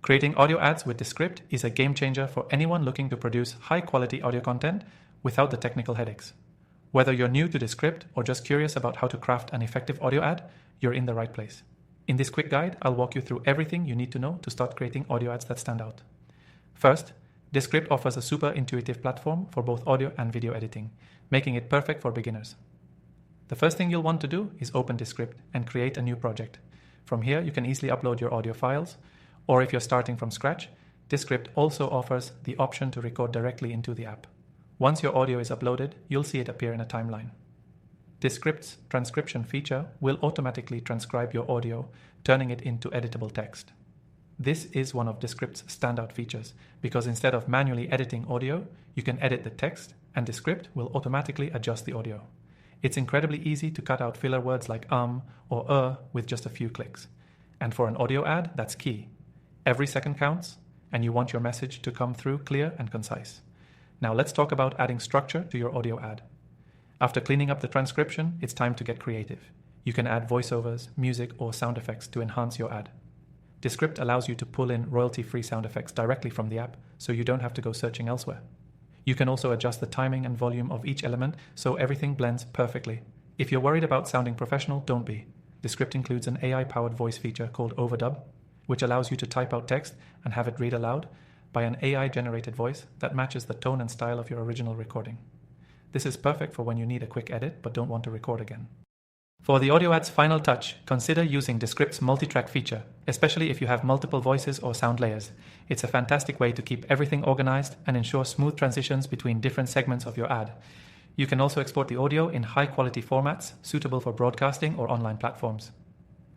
Creating audio ads with Descript is a game changer for anyone looking to produce high-quality audio content without the technical headaches. Whether you're new to Descript or just curious about how to craft an effective audio ad, you're in the right place. In this quick guide, I'll walk you through everything you need to know to start creating audio ads that stand out. First, Descript offers a super intuitive platform for both audio and video editing, making it perfect for beginners. The first thing you'll want to do is open Descript and create a new project. From here, you can easily upload your audio files, or if you're starting from scratch, Descript also offers the option to record directly into the app. Once your audio is uploaded, you'll see it appear in a timeline. Descript's transcription feature will automatically transcribe your audio, turning it into editable text. This is one of Descript's standout features, because instead of manually editing audio, you can edit the text, and Descript will automatically adjust the audio. It's incredibly easy to cut out filler words like or with just a few clicks. And for an audio ad, that's key. Every second counts, and you want your message to come through clear and concise. Now let's talk about adding structure to your audio ad. After cleaning up the transcription, it's time to get creative. You can add voiceovers, music, or sound effects to enhance your ad. Descript allows you to pull in royalty-free sound effects directly from the app, so you don't have to go searching elsewhere. You can also adjust the timing and volume of each element so everything blends perfectly. If you're worried about sounding professional, don't be. Descript includes an AI-powered voice feature called Overdub, which allows you to type out text and have it read aloud by an AI-generated voice that matches the tone and style of your original recording. This is perfect for when you need a quick edit but don't want to record again. For the audio ad's final touch, consider using Descript's multi-track feature, especially if you have multiple voices or sound layers. It's a fantastic way to keep everything organized and ensure smooth transitions between different segments of your ad. You can also export the audio in high-quality formats suitable for broadcasting or online platforms.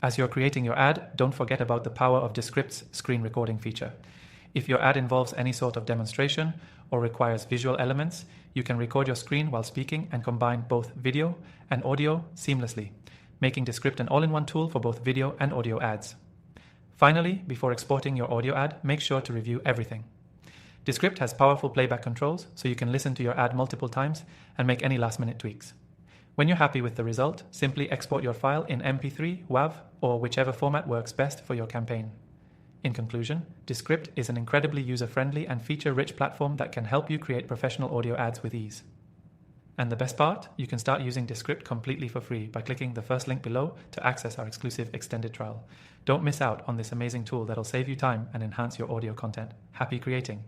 As you're creating your ad, don't forget about the power of Descript's screen recording feature. If your ad involves any sort of demonstration or requires visual elements, you can record your screen while speaking and combine both video and audio seamlessly, making Descript an all-in-one tool for both video and audio ads. Finally, before exporting your audio ad, make sure to review everything. Descript has powerful playback controls, so you can listen to your ad multiple times and make any last-minute tweaks. When you're happy with the result, simply export your file in MP3, WAV, or whichever format works best for your campaign. In conclusion, Descript is an incredibly user-friendly and feature-rich platform that can help you create professional audio ads with ease. And the best part, you can start using Descript completely for free by clicking the first link below to access our exclusive extended trial. Don't miss out on this amazing tool that'll save you time and enhance your audio content. Happy creating!